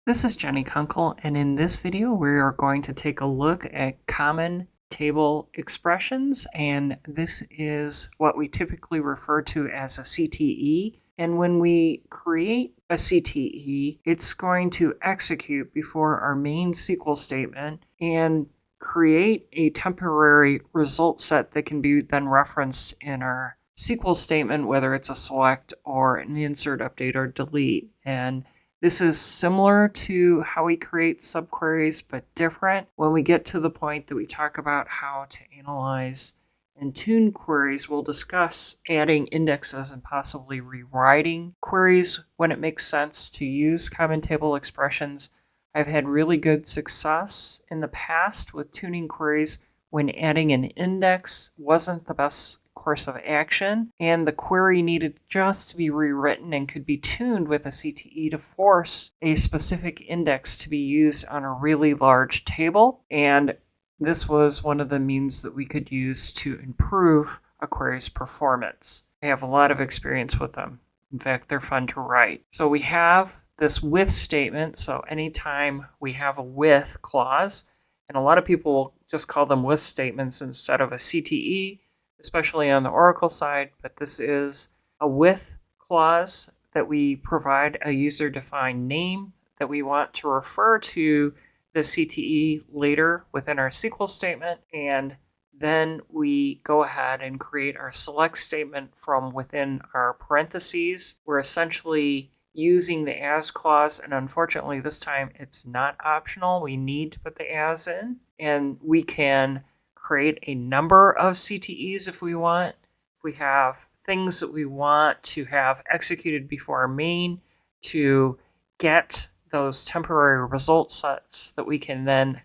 This is Jenny Kunkel, and in this video we are going to take a look at common table expressions, and this is what we typically refer to as a CTE. And when we create a CTE, it's going to execute before our main SQL statement and create a temporary result set that can be then referenced in our SQL statement, whether it's a select or an insert, update, or delete. And this is similar to how we create subqueries, but different. When we get to the point that we talk about how to analyze and tune queries, we'll discuss adding indexes and possibly rewriting queries when it makes sense to use common table expressions. I've had really good success in the past with tuning queries when adding an index wasn't the best course of action, and the query needed just to be rewritten and could be tuned with a CTE to force a specific index to be used on a really large table. And this was one of the means that we could use to improve a query's performance. I have a lot of experience with them. In fact, they're fun to write. So we have this with statement. So anytime we have a with clause, and a lot of people will just call them with statements instead of a CTE, especially on the Oracle side, but this is a with clause that we provide a user-defined name that we want to refer to the CTE later within our SQL statement, and then we go ahead and create our select statement from within our parentheses. We're essentially using the as clause, and unfortunately this time it's not optional. We need to put the as in, and we can create a number of CTEs if we want. If we have things that we want to have executed before our main to get those temporary result sets that we can then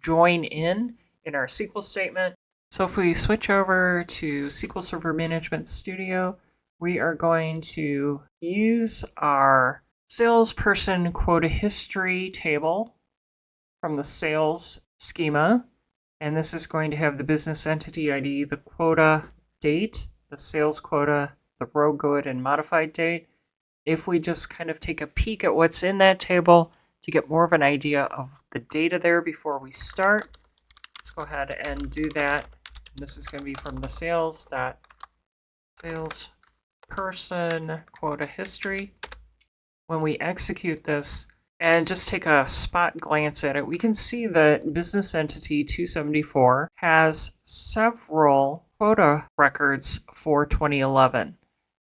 join in our SQL statement. So if we switch over to SQL Server Management Studio, we are going to use our salesperson quota history table from the sales schema. And this is going to have the business entity ID, the quota date, the sales quota, the row good and modified date. If we just kind of take a peek at what's in that table to get more of an idea of the data there before we start, let's go ahead and do that. And this is going to be from the salesperson quota history. When we execute this, and just take a spot glance at it, we can see that business entity 274 has several quota records for 2011.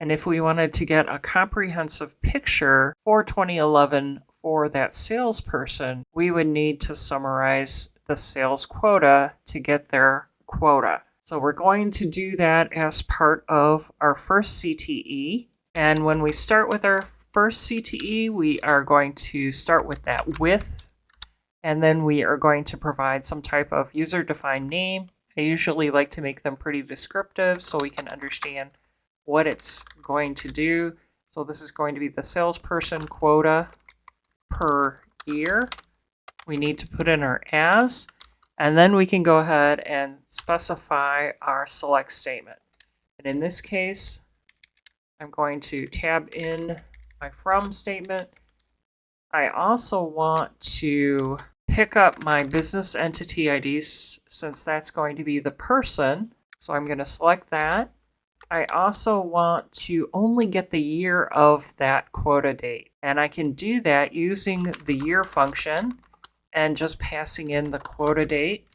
And if we wanted to get a comprehensive picture for 2011 for that salesperson, we would need to summarize the sales quota to get their quota. So we're going to do that as part of our first CTE. And when we start with our first CTE, we are going to start with that with, and then we are going to provide some type of user-defined name. I usually like to make them pretty descriptive so we can understand what it's going to do. So this is going to be the salesperson quota per year. We need to put in our as, and then we can go ahead and specify our select statement. And in this case, I'm going to tab in my from statement. I also want to pick up my business entity IDs since that's going to be the person. So I'm going to select that. I also want to only get the year of that quota date. And I can do that using the year function and just passing in the quota date.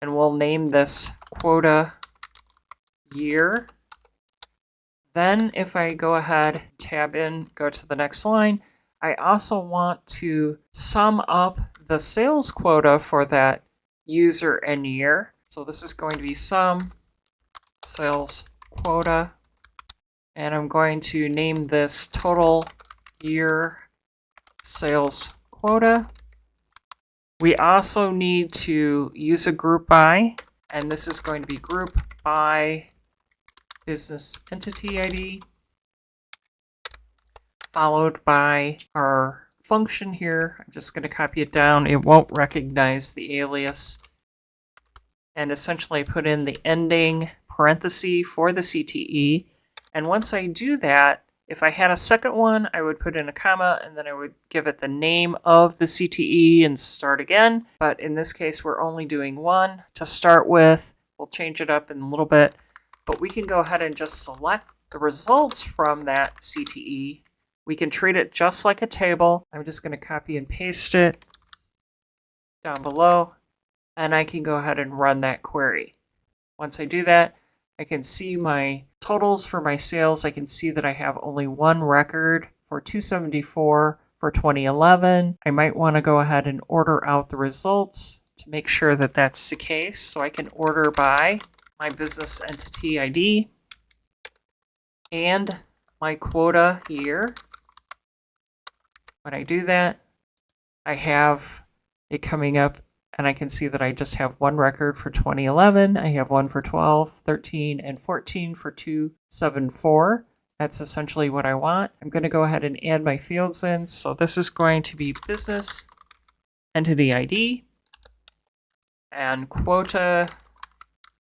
And we'll name this quota year. Then if I go ahead, tab in, go to the next line, I also want to sum up the sales quota for that user and year. So this is going to be sum sales quota, and I'm going to name this total year sales quota. We also need to use a group by, and this is going to be group by business entity ID, followed by our function here. I'm just going to copy it down. It won't recognize the alias. And essentially put in the ending parenthesis for the CTE. And once I do that, If I had a second one, I would put in a comma and then I would give it the name of the CTE and start again. But in this case, we're only doing one to start with. We'll change it up in a little bit, but we can go ahead and just select the results from that CTE. We can treat it just like a table. I'm just going to copy and paste it down below, and I can go ahead and run that query. Once I do that, I can see my totals for my sales. I can see that I have only one record for 274 for 2011. I might want to go ahead and order out the results to make sure that that's the case. So I can order by my business entity ID and my quota year. When I do that, I have it coming up, and I can see that I just have one record for 2011. I have one for 12, 13, and 14 for 274. That's essentially what I want. I'm going to go ahead and add my fields in. So this is going to be business entity ID and quota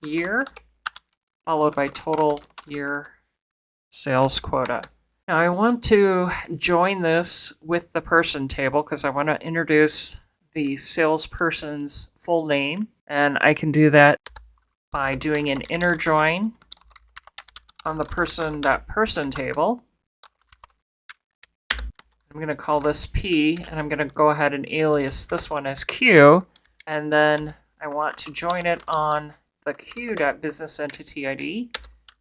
year, followed by total year sales quota. Now I want to join this with the person table because I want to introduce the salesperson's full name, and I can do that by doing an inner join on the person.person table. I'm going to call this P, and I'm going to go ahead and alias this one as Q, and then I want to join it on the Q.businessEntityID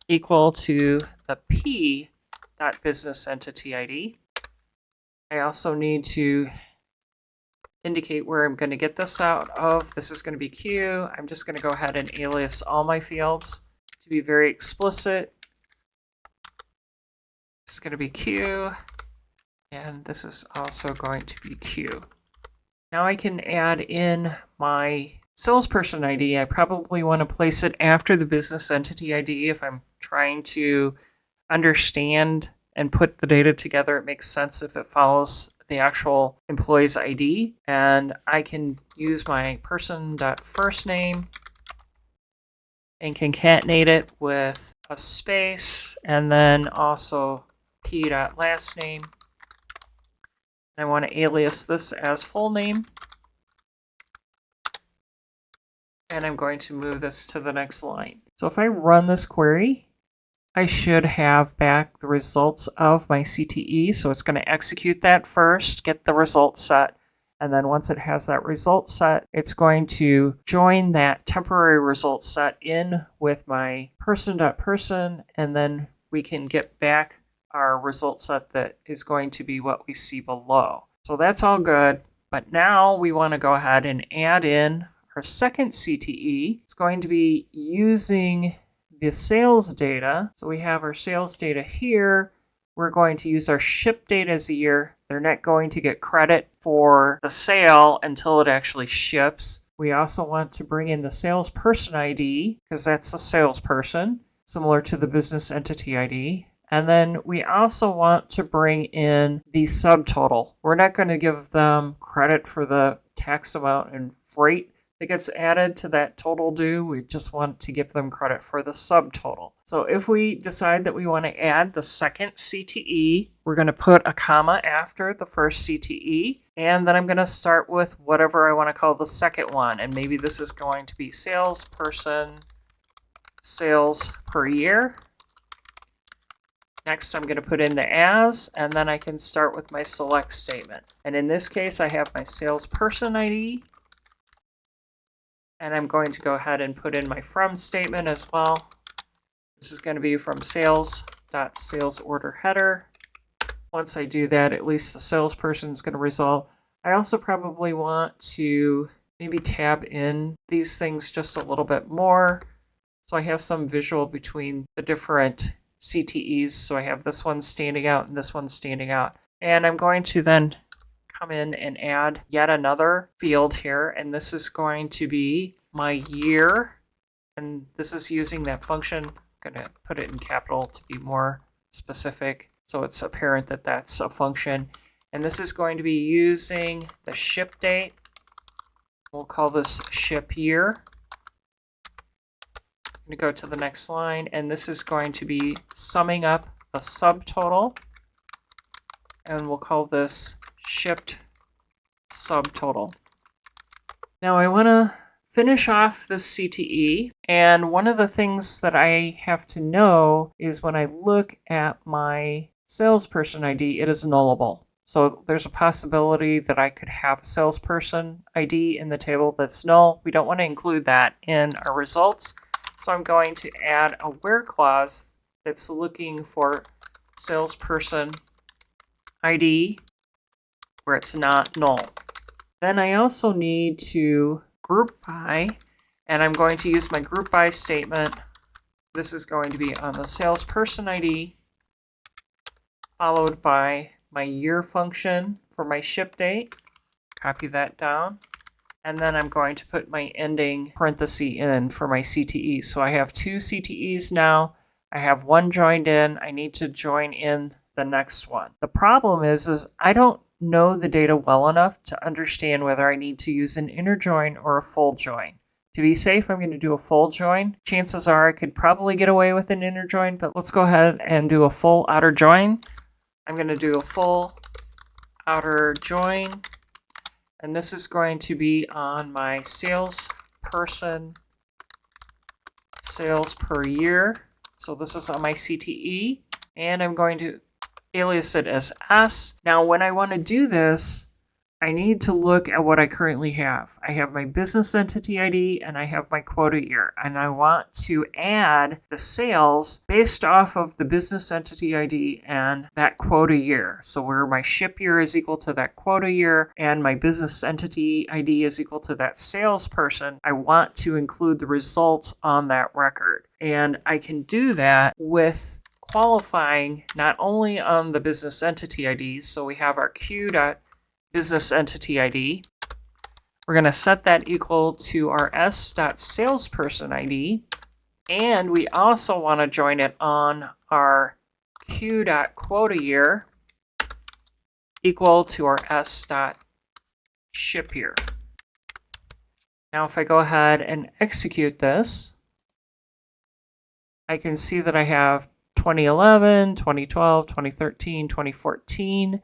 equal to the P.businessEntityID. I also need to indicate where I'm going to get this out of. This is going to be Q. I'm just going to go ahead and alias all my fields to be very explicit. This is going to be Q, and this is also going to be Q. Now I can add in my salesperson ID. I probably want to place it after the business entity ID if I'm trying to understand and put the data together. It makes sense if it follows the actual employee's ID, and I can use my person.firstname and concatenate it with a space, and then also p.lastname. I want to alias this as full name, and I'm going to move this to the next line. So if I run this query, I should have back the results of my CTE. So it's going to execute that first, get the result set, and then once it has that result set, it's going to join that temporary result set in with my person.person, and then we can get back our result set that is going to be what we see below. So that's all good, but now we want to go ahead and add in our second CTE. It's going to be using the sales data. So we have our sales data here. We're going to use our ship date as a year. They're not going to get credit for the sale until it actually ships. We also want to bring in the salesperson ID because that's the salesperson, similar to the business entity ID. And then we also want to bring in the subtotal. We're not going to give them credit for the tax amount and freight that gets added to that total due. We just want to give them credit for the subtotal. So if we decide that we want to add the second CTE, we're going to put a comma after the first CTE, and then I'm going to start with whatever I want to call the second one, and maybe this is going to be salesperson, sales per year. Next, I'm going to put in the as, and then I can start with my select statement. And in this case, I have my salesperson ID, and I'm going to go ahead and put in my from statement as well. This is going to be from sales.salesOrderHeader. Once I do that, at least the salesperson is going to resolve. I also probably want to maybe tab in these things just a little bit more, so I have some visual between the different CTEs. So I have this one standing out and this one standing out. And I'm going to then come in and add yet another field here, and this is going to be my year, and this is using that function. I'm going to put it in capital to be more specific so it's apparent that that's a function, and this is going to be using the ship date. We'll call this ship year. I'm going to go to the next line, and this is going to be summing up the subtotal. and we'll call this shipped subtotal. Now I want to finish off this CTE, and one of the things that I have to know is when I look at my salesperson ID, it is nullable. So there's a possibility that I could have a salesperson ID in the table that's null. We don't want to include that in our results. So I'm going to add a where clause that's looking for salesperson ID where it's not null. Then I also need to group by, and I'm going to use my group by statement. This is going to be on the salesperson ID, followed by my year function for my ship date. Copy that down. And then I'm going to put my ending parenthesis in for my CTE. So I have two CTEs now. I have one joined in. I need to join in the next one. The problem is I don't know the data well enough to understand whether I need to use an inner join or a full join. To be safe, I'm going to do a full join. Chances are I could probably get away with an inner join, but let's go ahead and do a full outer join. I'm going to do a full outer join, and this is going to be on my salesperson, sales per year. So this is on my CTE, and I'm going to alias it as S. Now, when I want to do this, I need to look at what I currently have. I have my business entity ID and I have my quota year, and I want to add the sales based off of the business entity ID and that quota year. So where my ship year is equal to that quota year and my business entity ID is equal to that salesperson, I want to include the results on that record. And I can do that with qualifying not only on the business entity IDs, so we have our Q.business entity ID. We're going to set that equal to our S.salesperson ID, and we also want to join it on our Q.quota year equal to our S.ship year. Now if I go ahead and execute this, I can see that I have 2011, 2012, 2013, 2014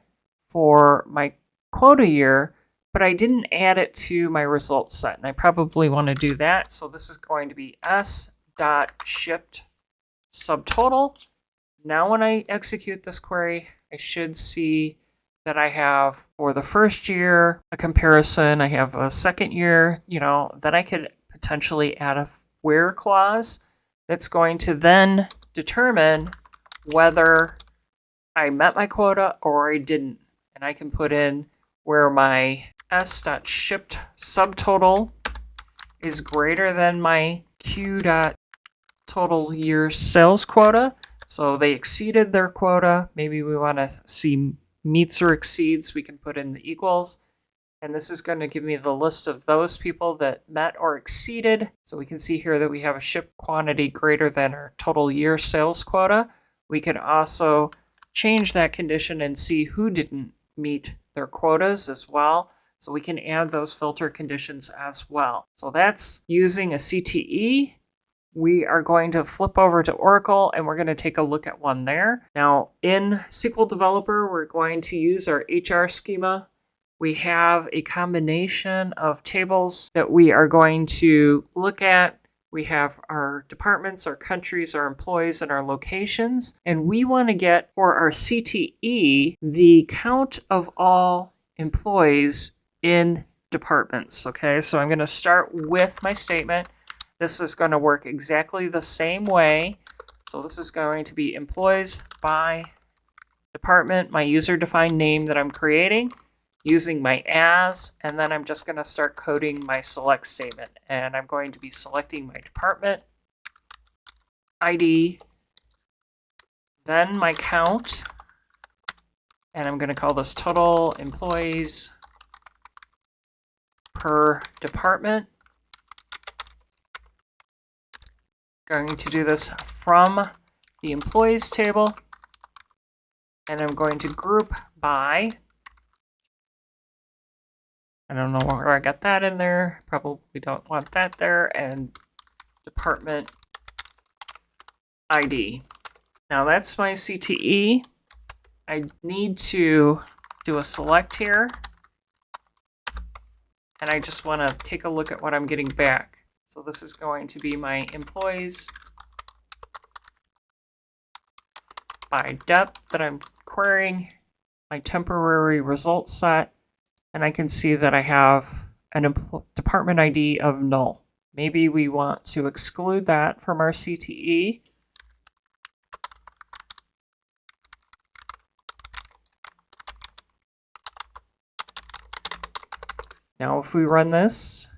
for my quota year, but I didn't add it to my results set, and I probably want to do that. So this is going to be S.shipped subtotal. Now when I execute this query, I should see that I have for the first year a comparison, I have a second year, then I could potentially add a where clause that's going to then determine whether I met my quota or I didn't. And I can put in where my S.shipped subtotal is greater than my Q.total year sales quota. So they exceeded their quota. Maybe we want to see meets or exceeds. We can put in the equals. And this is going to give me the list of those people that met or exceeded. So we can see here that we have a ship quantity greater than our total year sales quota. We can also change that condition and see who didn't meet their quotas as well. So we can add those filter conditions as well. So that's using a CTE. We are going to flip over to Oracle and we're going to take a look at one there. Now in SQL Developer, we're going to use our HR schema. We have a combination of tables that we are going to look at. We have our departments, our countries, our employees, and our locations. And we want to get, for our CTE, the count of all employees in departments. Okay, so I'm going to start with my statement. This is going to work exactly the same way. So this is going to be employees by department, my user-defined name that I'm creating, using my as, and then I'm just going to start coding my select statement. And I'm going to be selecting my department ID, then my count, and I'm going to call this total employees per department. Going to do this from the employees table, and I'm going to group by. I don't know where I got that in there. Probably don't want that there. And department ID. Now that's my CTE. I need to do a select here, and I just want to take a look at what I'm getting back. So this is going to be my employees by depth that I'm querying, my temporary result set, and I can see that I have an department ID of null. Maybe we want to exclude that from our CTE. Now if we run this,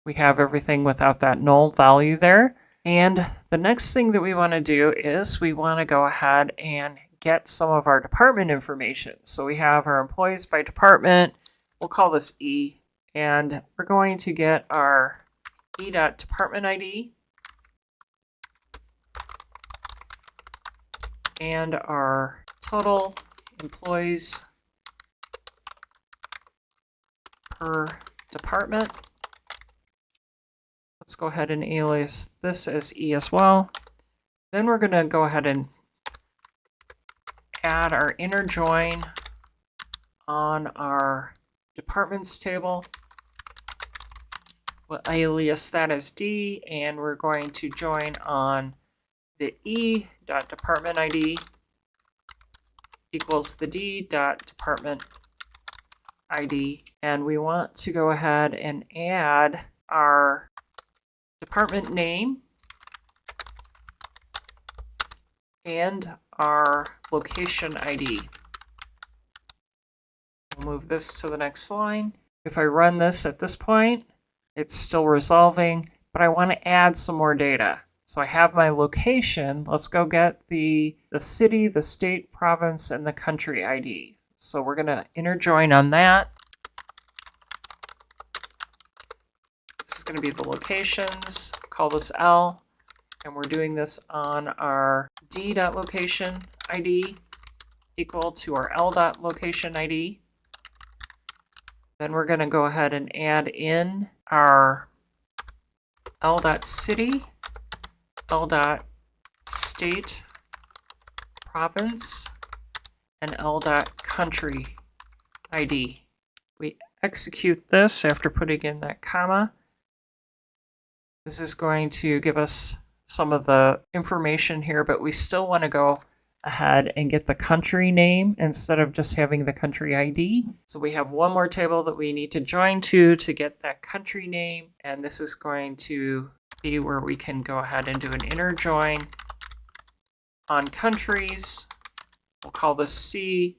we have everything without that null value there. And the next thing that we want to do is we want to go ahead and get some of our department information. So we have our employees by department. We'll call this E. And we're going to get our E.department ID and our total employees per department. Let's go ahead and alias this as E as well. Then we're going to go ahead and add our inner join on our departments table. We'll alias that as D, and we're going to join on the E.department ID equals the D.department ID. And we want to go ahead and add our department name and our location ID. We'll move this to the next line. If I run this at this point, it's still resolving, but I want to add some more data. So I have my location. Let's go get the city, the state, province, and the country ID. So we're going to inner join on that. This is going to be the locations. Call this L. And we're doing this on our D.location ID equal to our L.location ID. Then we're going to go ahead and add in our L.city, L.state, province, and L.country ID. We execute this after putting in that comma. This is going to give us some of the information here, but we still want to go ahead and get the country name instead of just having the country ID. So we have one more table that we need to join to get that country name, and this is going to be where we can go ahead and do an inner join on countries. We'll call this C,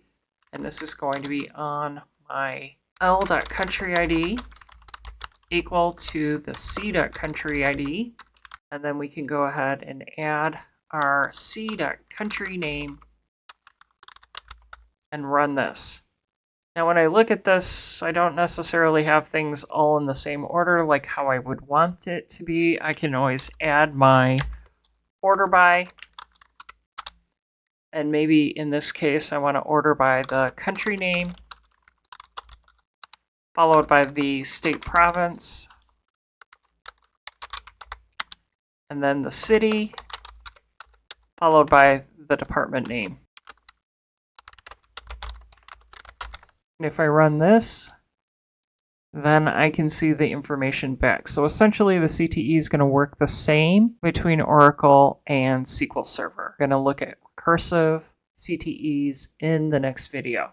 and this is going to be on my L.country ID equal to the C.country ID. And then we can go ahead and add our C.country name and run this. Now when I look at this, I don't necessarily have things all in the same order like how I would want it to be. I can always add my order by. And maybe in this case, I want to order by the country name, followed by the state province, and then the city, followed by the department name. And if I run this, then I can see the information back. So essentially the CTE is going to work the same between Oracle and SQL Server. We're going to look at recursive CTEs in the next video.